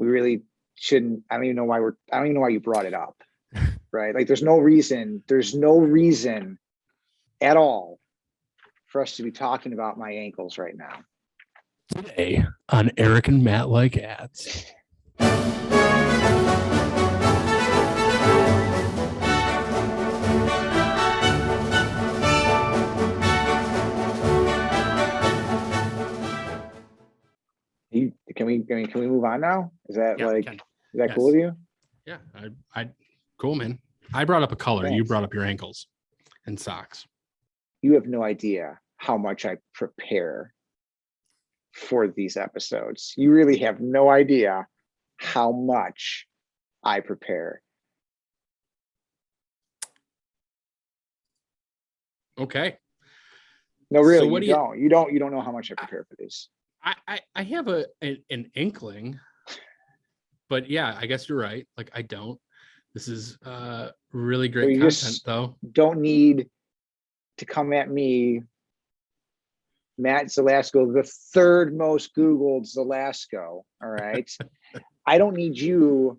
we really shouldn't. I don't even know why you brought it up, right? Like, there's no reason at all for us to be talking about my ankles right now. Today on Erik and Matt Like Ads. Can we move on now? Is that Yes. cool with you? Yeah, I cool, man. I brought up a color. Thanks. You brought up your ankles and socks. You have no idea how much I prepare for these episodes. You really have no idea how much I prepare. Okay. No, really, So what you don't know how much I prepare for these. I have an inkling, but yeah, I guess you're right. Like, I don't. This is really great content, though. Don't need to come at me, Matt Zelasko, the third most Googled Zelasko. All right. I don't need you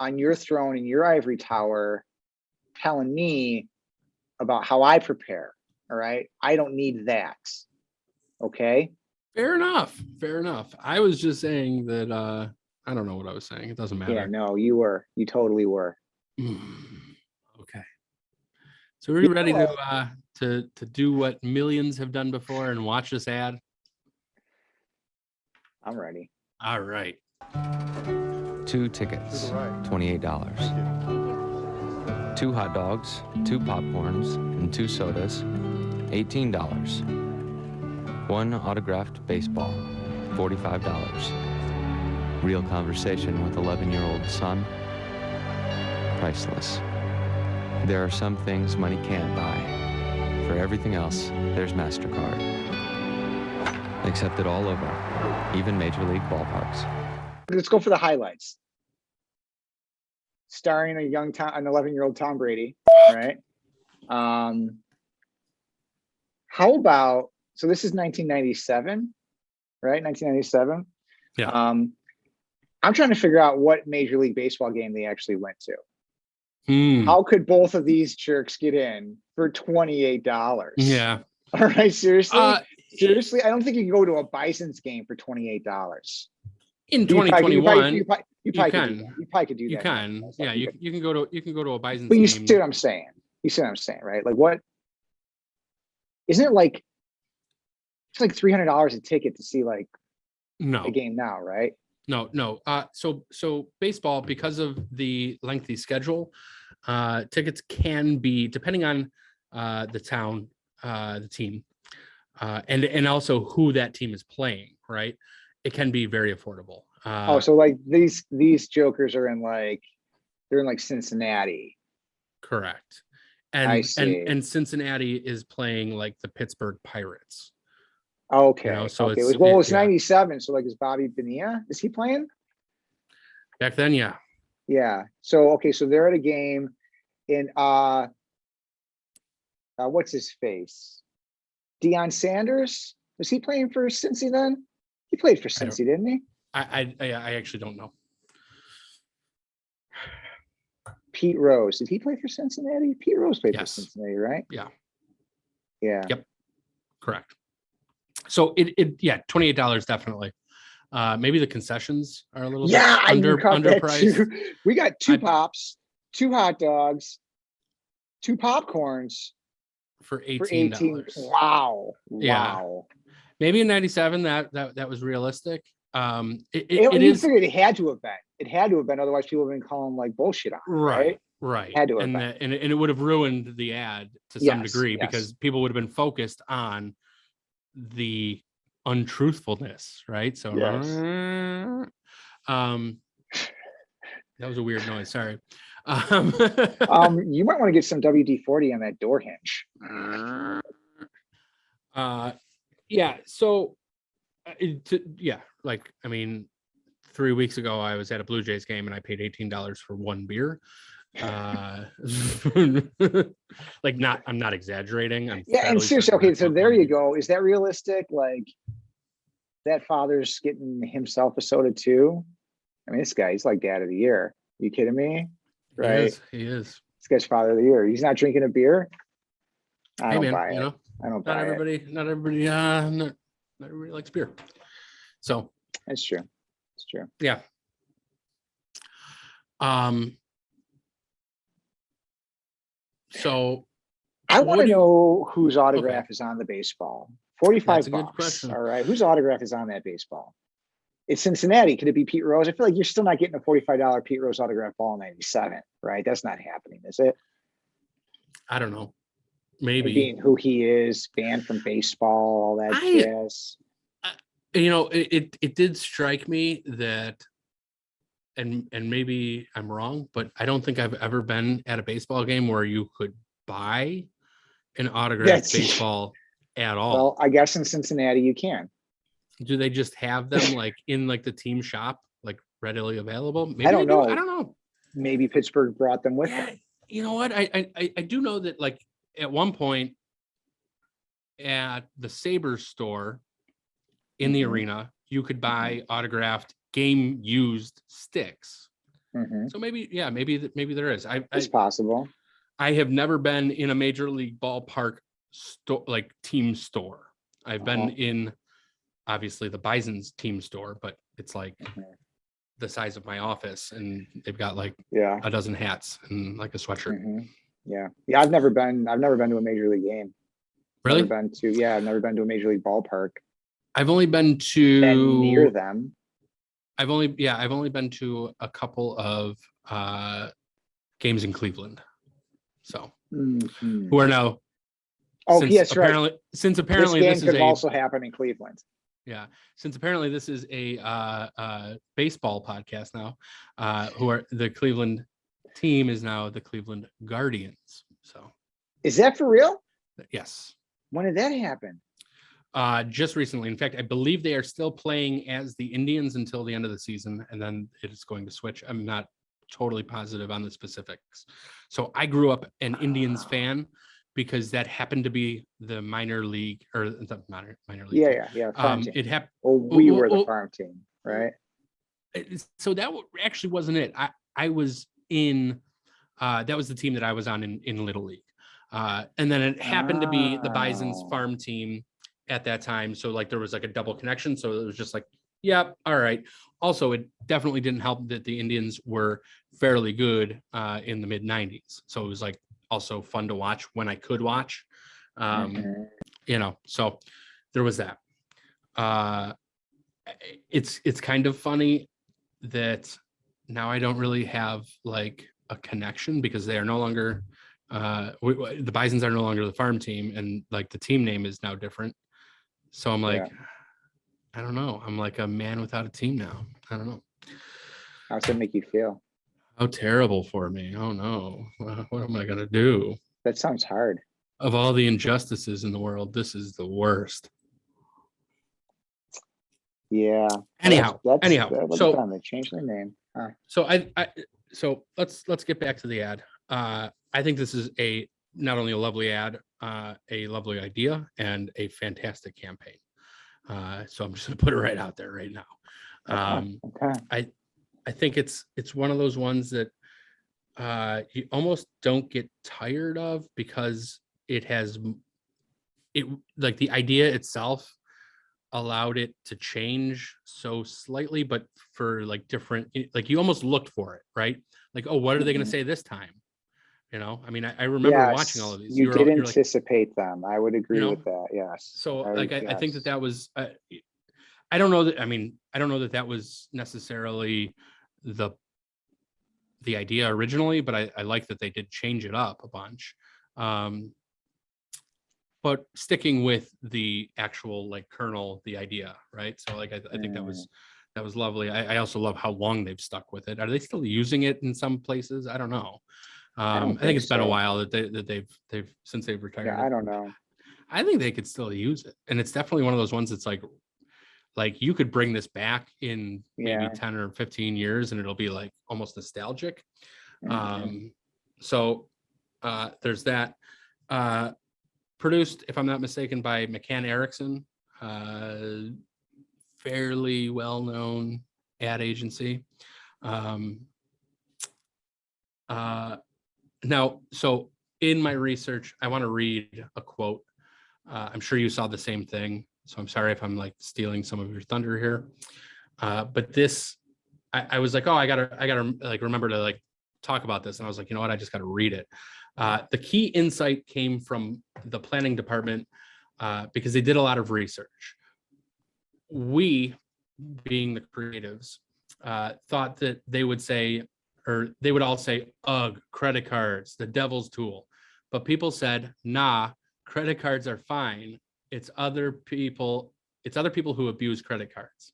on your throne in your ivory tower telling me about how I prepare. All right. I don't need that. Okay. Fair enough. I was just saying that I don't know what I was saying. It doesn't matter. Yeah, no, you totally were. Okay. So are we ready to do what millions have done before and watch this ad? I'm ready. All right. 2 tickets, $28. 2 hot dogs, 2 popcorns, and 2 sodas, $18. 1 autographed baseball, $45. Real conversation with 11-year-old son, priceless. There are some things money can't buy. For everything else, there's Mastercard. Accepted all over, even Major League ballparks. Let's go for the highlights. Starring an 11-year-old Tom Brady, right? How about, so this is 1997, right? 1997. Yeah. I'm trying to figure out what Major League Baseball game they actually went to. How could both of these jerks get in for $28? Yeah. All right, seriously? Seriously, I don't think you can go to a Bison's game for $28. In 2021, you probably could do that. You probably could do that. You can. Yeah, you can go to a Bison's but game. You see what I'm saying? You see what I'm saying, right? Like, what? Isn't it like, it's like $300 a ticket to see like a game now, right? No. So baseball, because of the lengthy schedule, tickets can be, depending on the town, the team, and also who that team is playing, right? It can be very affordable. So like these jokers are they're in Cincinnati. Correct. I see. And Cincinnati is playing like the Pittsburgh Pirates. Okay. So okay. It's 97. So like, is Bobby Bonilla? Is he playing? Back then, yeah. Yeah. So so they're at a game in what's his face? Deion Sanders? Was he playing for Cincy then? He played for Cincy, didn't he? I actually don't know. Pete Rose. Did he play for Cincinnati? Pete Rose played for Cincinnati, right? Yeah. Yeah. Yep. Correct. So $28 definitely. Maybe the concessions are a little bit underpriced. We got 2 pops, 2 hot dogs, 2 popcorns for $18. Wow. Yeah. Wow. Maybe in 97 that was realistic. You figured it had to have been. It had to have been, otherwise people have been calling like bullshit on it, right? Right. Had to have been. And it would have ruined the ad to some degree because people would have been focused on the untruthfulness, right? So that was a weird noise. Sorry. You might want to get some WD-40 on that door hinge. So like, I mean, 3 weeks ago I was at a Blue Jays game and I paid $18 for 1 beer. Like, I'm not exaggerating. And seriously, okay, so there you go. Is that realistic? Like, that father's getting himself a soda too. I mean, this guy, he's like dad of the year. You kidding me? Right? He is. This guy's father of the year. He's not drinking a beer. I Hey don't man, buy you it. know, I don't not buy everybody, it. not everybody likes beer. So That's true. It's true. yeah. So I what want to do you- know whose autograph is on the baseball. 45 That's a good bucks. question. All right. Whose autograph is on that baseball? It's Cincinnati. Could it be Pete Rose? I feel like you're still not getting a $45 Pete Rose autograph ball in 97, right? That's not happening, is it? I don't know. Maybe Maybe. being who he is, banned from baseball, all that jazz. You know, it did strike me that, and maybe I'm wrong, but I don't think I've ever been at a baseball game where you could buy an autographed baseball at all. Well, I guess in Cincinnati you can. Do they just have them like in like the team shop, like readily available? Maybe I don't know. I don't know. Maybe Pittsburgh brought them with them. You know what? I do know that like at one point at the Sabres store in the arena, you could buy autographed game used sticks. So maybe there is. It's possible. I have never been in a major league ballpark store, like team store. I've been in obviously the Bison's team store, but it's like the size of my office, and they've got like a dozen hats and like a sweatshirt. Yeah. I've never been to a major league game. Really? I've never been to a major league ballpark. I've only been to near them. I've only been to a couple of games in Cleveland. So who are now yes, right. Since apparently this could also happen in Cleveland. Yeah, since apparently this is a baseball podcast now, who are the Cleveland team is now the Cleveland Guardians. So is that for real? Yes. When did that happen? Just recently. In fact, I believe they are still playing as the Indians until the end of the season, and then it is going to switch. I'm not totally positive on the specifics. So I grew up an Indians fan because that happened to be the minor league or the minor league. Yeah. Farm team. It happened. We were the farm team, right? So that actually wasn't it. I was in. That was the team that I was on in Little League, and then it happened to be the Bison's farm team at that time. So like there was like a double connection. So it was just like, yeah, all right. Also, it definitely didn't help that the Indians were fairly good in the mid 90s. So it was like also fun to watch when I could watch. You know, so there was that. It's kind of funny that now I don't really have like a connection because they are no longer the Bisons are no longer the farm team, and like the team name is now different. So I'm like, I don't know. I'm like a man without a team now. I don't know. How does that make you feel? How terrible for me. Oh no. What am I gonna do? That sounds hard. Of all the injustices in the world, this is the worst. Yeah. Anyhow. So So they changed their name. So let's get back to the ad. I think this is not only a lovely ad, a lovely idea, and a fantastic campaign. So I'm just gonna put it right out there right now. Okay. I think it's one of those ones that you almost don't get tired of because it like the idea itself allowed it to change so slightly, but for like different, like you almost looked for it, right? Like, oh, what are they going to say this time? You know, I mean, I remember watching all of these. You did anticipate them. I would agree with that. Yes. So I think that was, I don't know that, I mean, I don't know that that was necessarily the idea originally, but I like that they did change it up a bunch. But sticking with the actual like kernel, the idea, right? So like, I think that was lovely. I also love how long they've stuck with it. Are they still using it in some places? I don't know. I think it's been a while that they've since they've retired. Yeah, I don't know. I think they could still use it, and it's definitely one of those ones that's like you could bring this back in maybe 10 or 15 years, and it'll be like almost nostalgic. So there's that. Produced, if I'm not mistaken, by McCann Erickson. fairly well-known ad agency. Now, so in my research, I want to read a quote. I'm sure you saw the same thing, so I'm sorry if I'm like stealing some of your thunder here. But this, I was like, oh, I gotta like remember to like talk about this, and I was like, you know what, I just got to read it. The key insight came from the planning department because they did a lot of research. We, being the creatives, thought that they would say, or they would all say, ugh, credit cards, the devil's tool. But people said, nah, credit cards are fine. It's other people who abuse credit cards.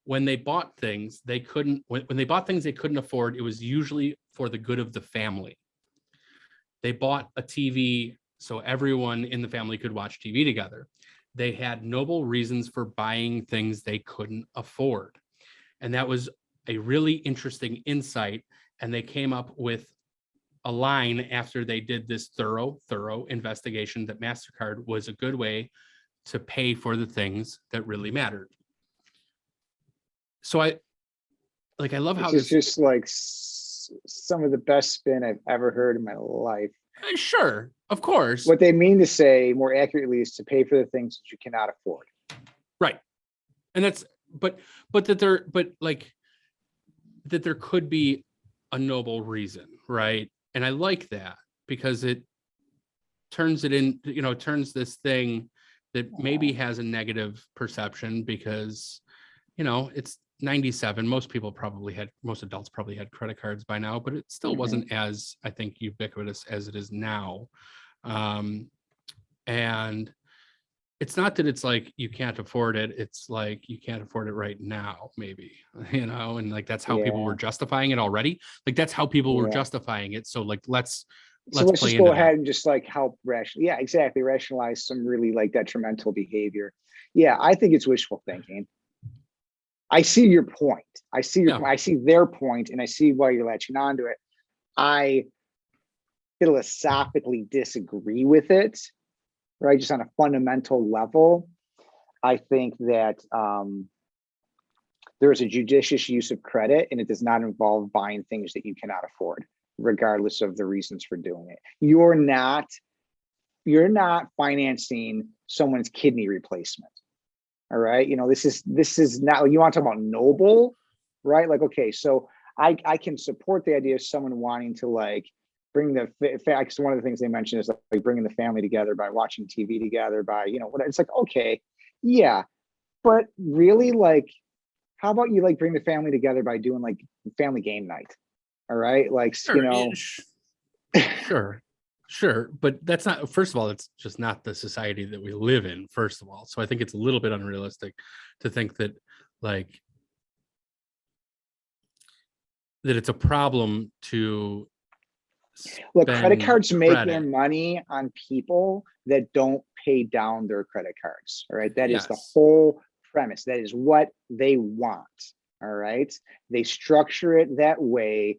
When they bought things, they couldn't, when they bought things they couldn't afford, it was usually for the good of the family. They bought a TV so everyone in the family could watch TV together. They had noble reasons for buying things they couldn't afford. And that was a really interesting insight. And they came up with a line after they did this thorough investigation that Mastercard was a good way to pay for the things that really mattered. So I love how this is just like some of the best spin I've ever heard in my life. Sure, of course. What they mean to say more accurately is to pay for the things that you cannot afford. Right. And that's, but that there could be a noble reason, right? And I like that because it turns it in, turns this thing that maybe has a negative perception because, it's 97. Most adults probably had credit cards by now, but it still wasn't as, I think, ubiquitous as it is now. And it's not that it's like you can't afford it. It's like you can't afford it right now, maybe, and like that's how people were justifying it already. Like that's how people were justifying it. So like let's just go ahead and just like help rationalize some really like detrimental behavior. Yeah, I think it's wishful thinking. I see your point. I see their point, and I see why you're latching onto it. I philosophically disagree with it, right? Just on a fundamental level. I think that there is a judicious use of credit, and it does not involve buying things that you cannot afford, regardless of the reasons for doing it. You're not financing someone's kidney replacement. All right. This is not, you want to talk about noble, right? Like, okay, so I can support the idea of someone wanting to like bring the facts. One of the things they mentioned is like bringing the family together by watching TV together by, it's like, okay, yeah, but really, like, how about you like bring the family together by doing like family game night? All right. Like, Sure. But that's not, first of all, it's just not the society that we live in, first of all. So I think it's a little bit unrealistic to think that like, that it's a problem to look, credit cards make their money on people that don't pay down their credit cards. All right. That is the whole premise. That is what they want. All right. They structure it that way.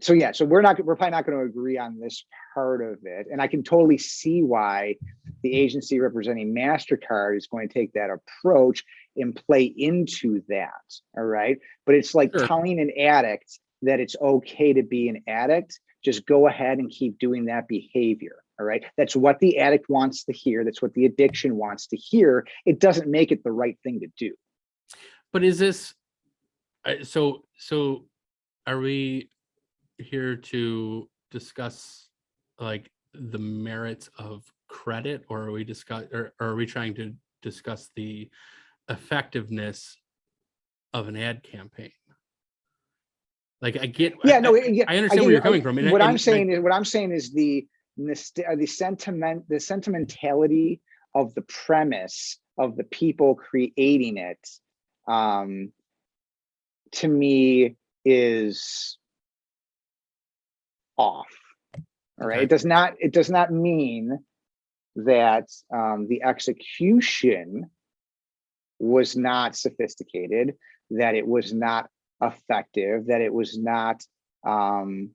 So we're probably not going to agree on this part of it. And I can totally see why the agency representing Mastercard is going to take that approach and play into that. All right. But it's like telling an addict that it's okay to be an addict. Just go ahead and keep doing that behavior. All right. That's what the addict wants to hear. That's what the addiction wants to hear. It doesn't make it the right thing to do. But is this, so are we here to discuss like the merits of credit, or are we trying to discuss the effectiveness of an ad campaign? Like I understand where you're coming from. What I'm saying is the sentimentality of the premise of the people creating it, to me is off. All right. Okay. It does not mean that the execution was not sophisticated, that it was not effective, that it was not, because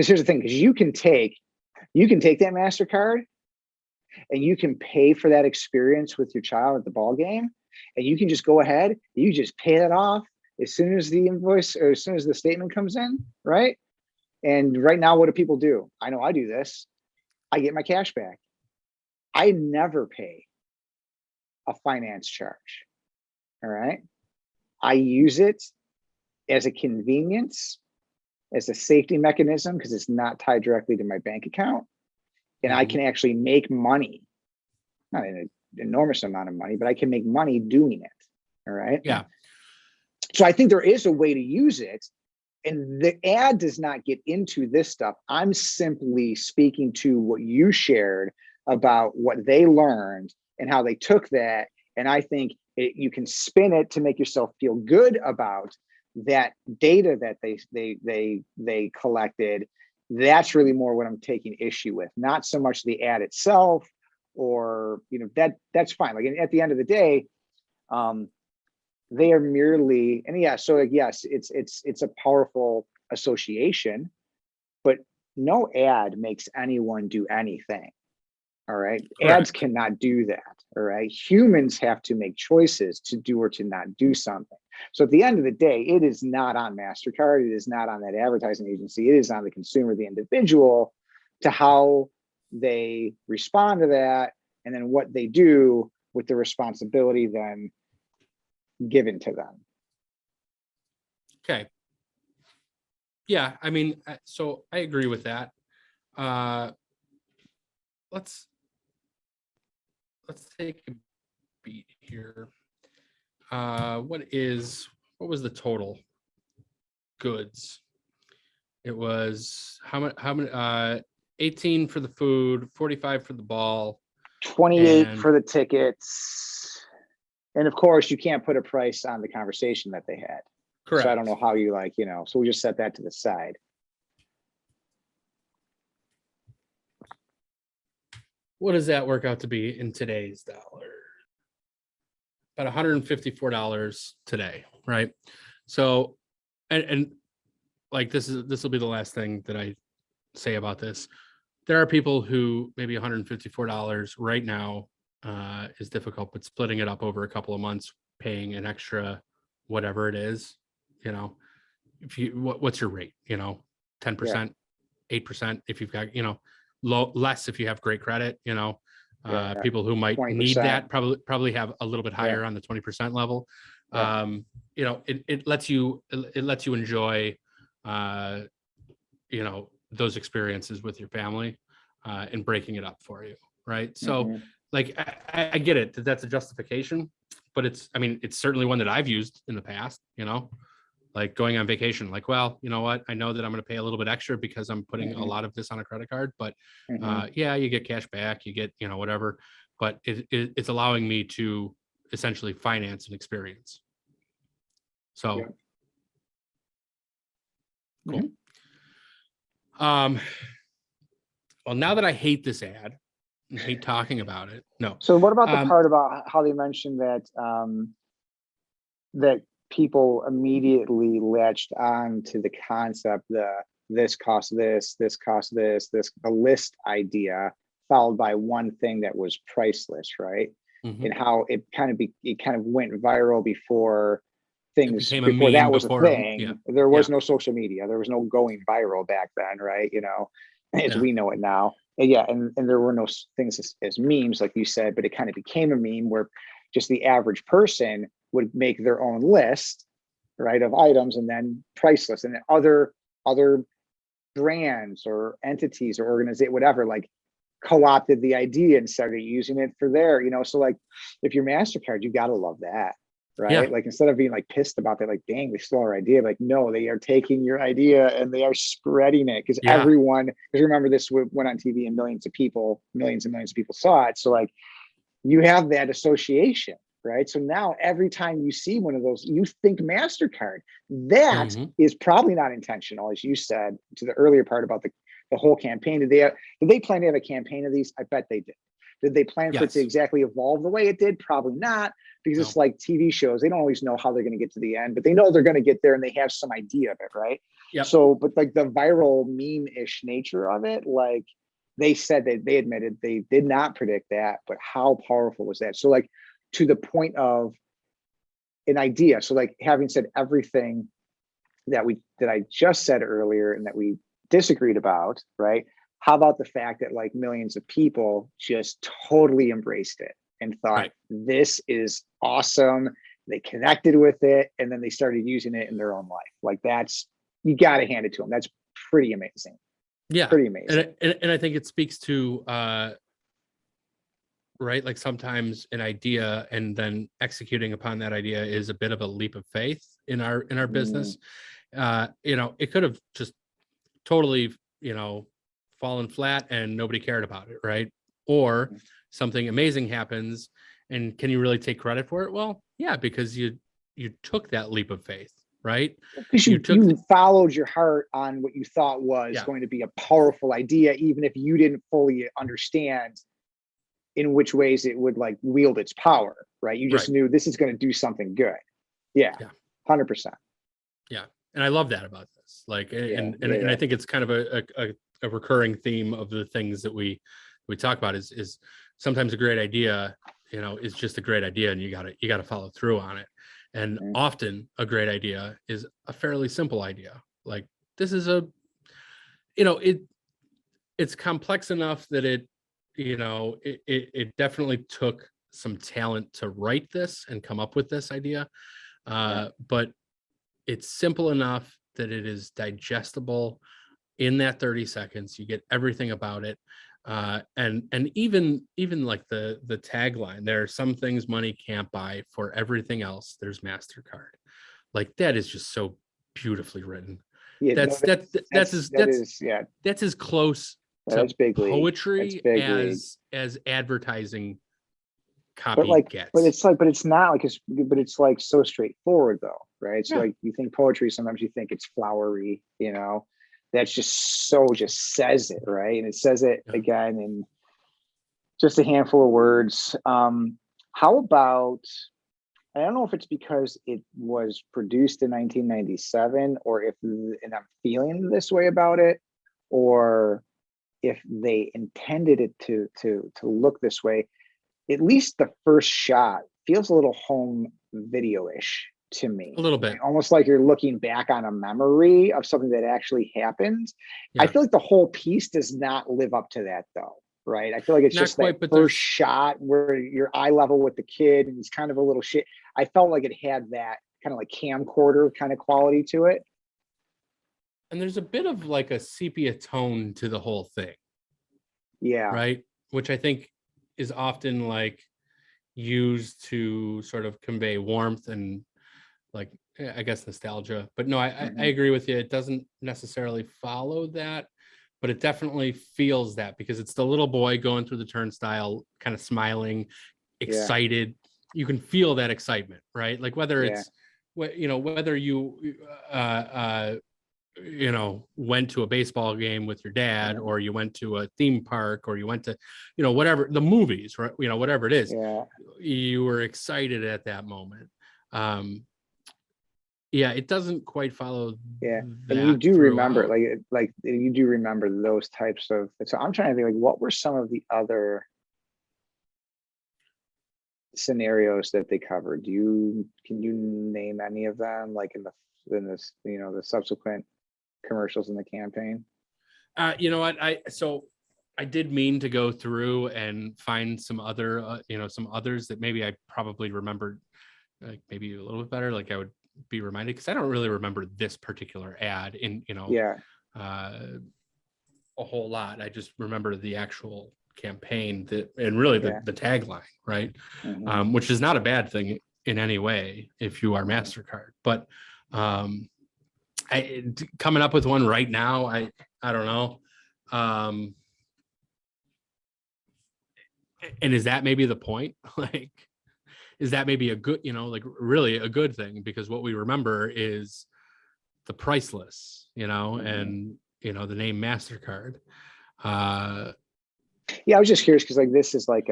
here's the thing, because you can take that MasterCard and you can pay for that experience with your child at the ball game, and you can just go ahead, you just pay that off as soon as the invoice or as soon as the statement comes in, right? And right now, what do people do? I know I do this. I get my cash back. I never pay a finance charge. All right. I use it as a convenience, as a safety mechanism, because it's not tied directly to my bank account. And I can actually make money, not an enormous amount of money, but I can make money doing it. All right. Yeah. So I think there is a way to use it. And the ad does not get into this stuff. I'm simply speaking to what you shared about what they learned and how they took that. And I think you can spin it to make yourself feel good about that data that they collected. That's really more what I'm taking issue with, not so much the ad itself, or that's fine. Like at the end of the day, they are merely, and yeah, so yes, it's a powerful association, but no ad makes anyone do anything. All right. Correct. Ads cannot do that. All right. Humans have to make choices to do or to not do something. So at the end of the day, it is not on Mastercard. It is not on that advertising agency. It is on the consumer, the individual, to how they respond to that, and then what they do with the responsibility then given to them. Okay. Yeah, I mean, so I agree with that. Let's take a beat here. What was the total goods? It was how many 18 for the food, 45 for the ball, 28 for the tickets. And of course, you can't put a price on the conversation that they had. Correct. So I don't know how you so we just set that to the side. What does that work out to be in today's dollar? About $154 today, right? So, and like this will be the last thing that I say about this. There are people who maybe $154 right now is difficult, but splitting it up over a couple of months, paying an extra whatever it is, if you what's your rate, 10%, 8% if you've got, less if you have great credit, people who might 20%. need that probably have a little bit higher on the 20% level. It lets you enjoy those experiences with your family and breaking it up for you, right? So like I get it that's a justification, but it's certainly one that I've used in the past, like going on vacation, like, well, you know what, I know that I'm going to pay a little bit extra because I'm putting a lot of this on a credit card, but you get cash back, you get whatever, but it's allowing me to essentially finance an experience. So cool. Well, now that I hate this ad and hate talking about it, no. So what about the part about how they mentioned that that people immediately latched on to the concept, this cost this cost this, the list idea, followed by one thing that was priceless, right? And how it kind of went viral before things, before that was a thing. There was no social media, there was no going viral back then, right? As we know it now. And there were no things as memes, like you said, but it kind of became a meme where just the average person would make their own list, right, of items, and then priceless, and then other brands or entities or organizations, whatever, like co-opted the idea and started using it for their, so like if you're Mastercard, you gotta love that, right? Like instead of being like pissed about that, like, dang, they stole our idea, like, no, they are taking your idea and they are spreading it, because everyone, because remember, this went on TV and millions and millions of people saw it. So like you have that association, right? So now every time you see one of those, you think Mastercard. That is probably not intentional, as you said to the earlier part about the whole campaign. Did they plan to have a campaign of these? I bet they did. Did they plan for it to exactly evolve the way it did? Probably not, because it's like TV shows. They don't always know how they're going to get to the end, but they know they're going to get there and they have some idea of it, right? So, but like the viral meme-ish nature of it, like they said that they admitted they did not predict that, but how powerful was that? So like to the point of an idea. So like having said everything that I just said earlier and that we disagreed about, right? How about the fact that like millions of people just totally embraced it and thought, Right. this is awesome. They connected with it and then they started using it in their own life. Like that's, you got to hand it to them. That's pretty amazing. Yeah. Pretty amazing. And I think it speaks to, right, like sometimes an idea and then executing upon that idea is a bit of a leap of faith in our business. You know, it could have just totally, you know, fallen flat and nobody cared about it, right? Or something amazing happens, and can you really take credit for it? Well, yeah, because you took that leap of faith, right? Because you followed your heart on what you thought was going to be a powerful idea, even if you didn't fully understand in which ways it would like wield its power, right? You just knew this is going to do something good. Yeah. 100%. Yeah. And I love that about this. Like, and I think it's kind of a recurring theme of the things that we talk about is sometimes a great idea, you know, is just a great idea and you gotta follow through on it. And often a great idea is a fairly simple idea. Like this is you know, it's complex enough that it, you know, it definitely took some talent to write this and come up with this idea. But it's simple enough that it is digestible in that 30 seconds. You get everything about it. And even like the tagline, there are some things money can't buy, for everything else there's Mastercard. Like that is just so beautifully written. That's as close to that's big poetry as advertising copy but like gets. but it's not like it's like so straightforward though, right? So like you think poetry, sometimes you think it's flowery, you know, that's just says it, right? And it says it again in just a handful of words. How about, I don't know if it's because it was produced in 1997 or if, and I'm feeling this way about it, or if they intended it to look this way. At least the first shot feels a little home video-ish to me. A little bit. Right? Almost like you're looking back on a memory of something that actually happened. I feel like the whole piece does not live up to that though, right? I feel like it's not just quite, that first shot where you're eye level with the kid and he's kind of a little shit. I felt like it had that kind of like camcorder kind of quality to it. And there's a bit of like a sepia tone to the whole thing. Yeah. Right. Which I think is often like used to sort of convey warmth and like, I guess, nostalgia. But no, I agree with you. It doesn't necessarily follow that, but it definitely feels that because it's the little boy going through the turnstile, kind of smiling, excited. You can feel that excitement, right? Like whether it's, you know, whether you, you know, went to a baseball game with your dad or you went to a theme park or you went to, you know, whatever the movies, right? You know, whatever it is, you were excited at that moment. It doesn't quite follow. And you do remember, like you do remember those types of. So I'm trying to think, like, what were some of the other scenarios that they covered? Can you name any of them? Like in this, you know, the subsequent commercials in the campaign? You know what? I did mean to go through and find some other, you know, some others that maybe I probably remembered, like maybe a little bit better. Like I would be reminded because I don't really remember this particular ad in, you know, a whole lot. I just remember the actual campaign and really the tagline, right? Which is not a bad thing in any way if you are Mastercard, but coming up with one right now, I don't know. And is that maybe the point? Like, is that maybe a good, you know, like really a good thing? Because what we remember is the Priceless, you know, and, you know, the name Mastercard. I was just curious because like this is like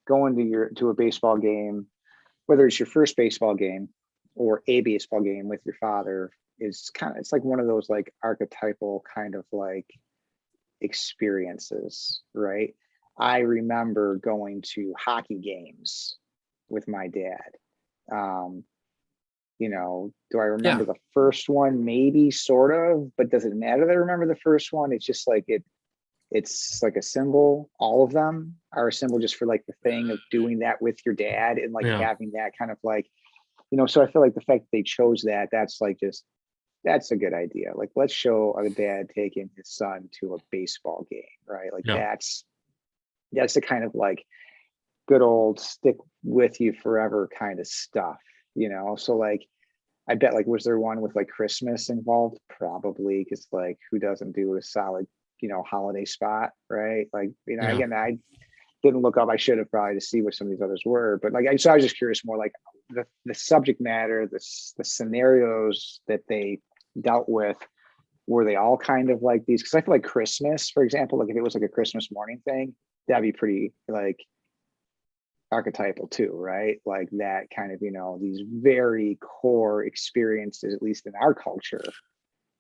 going to a baseball game, whether it's your first baseball game or a baseball game with your father, it's like one of those like archetypal kind of like experiences, right? I remember going to hockey games with my dad. You know, do I remember the first one? Maybe, sort of, but does it matter that I remember the first one? It's just like it's like a symbol. All of them are a symbol just for like the thing of doing that with your dad and like having that kind of like, you know, so I feel like the fact that they chose that, that's like just, that's a good idea. Like, let's show a dad taking his son to a baseball game, right? Like that's the kind of like good old stick with you forever kind of stuff, you know? So like, I bet like, was there one with like Christmas involved? Probably, because like who doesn't do a solid, you know, holiday spot, right? Like, you know, again, I didn't look up. I should have probably to see what some of these others were, but like, so I was just curious more like the subject matter, the scenarios that they dealt with, were they all kind of like these? Because I feel like Christmas, for example, like if it was like a Christmas morning thing, that'd be pretty like archetypal too, right? Like that kind of, you know, these very core experiences, at least in our culture,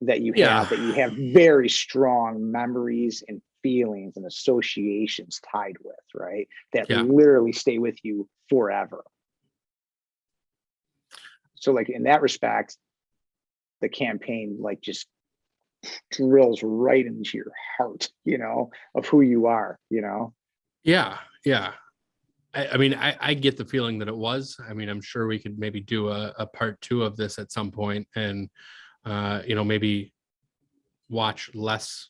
that you have very strong memories and feelings and associations tied with, right? That literally stay with you forever. So like in that respect, the campaign like just drills right into your heart, you know, of who you are, you know? Yeah. I mean, I get the feeling that it was. I mean, I'm sure we could maybe do a part 2 of this at some point and, you know, maybe watch less,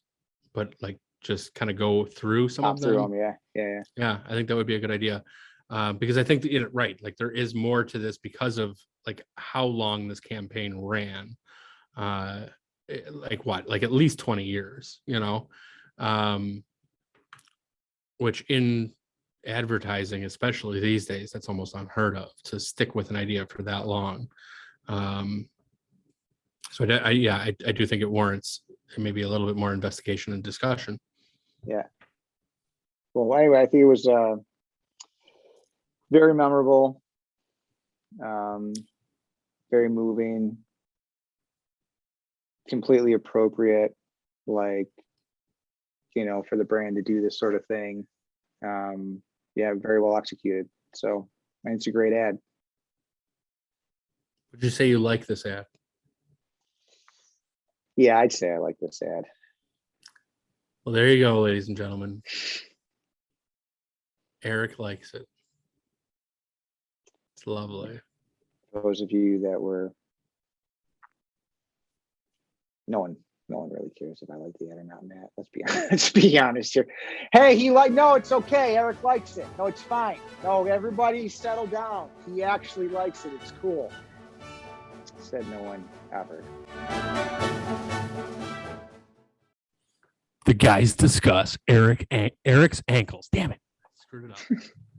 but like just kind of go through some of them. Yeah, I think that would be a good idea. Because I think that, right, like there is more to this because of like how long this campaign ran. Like what, like at least 20 years, you know, which in advertising, especially these days, that's almost unheard of, to stick with an idea for that long. So I do think it warrants maybe a little bit more investigation and discussion. Yeah. Well, anyway, I think it was very memorable, very moving, completely appropriate, like, you know, for the brand to do this sort of thing. Yeah, very well executed. So it's a great ad. Would you say you like this ad? Yeah, I'd say I like this ad. Well, there you go, ladies and gentlemen. Erik likes it. It's lovely. Those of you that were, no one really cares if I like the ad or not, Matt. Let's be honest here. Hey, no, it's okay. Erik likes it. No, it's fine. No, everybody settle down. He actually likes it. It's cool. Said no one ever. The guys discuss Erik's ankles. Damn it. I screwed it up.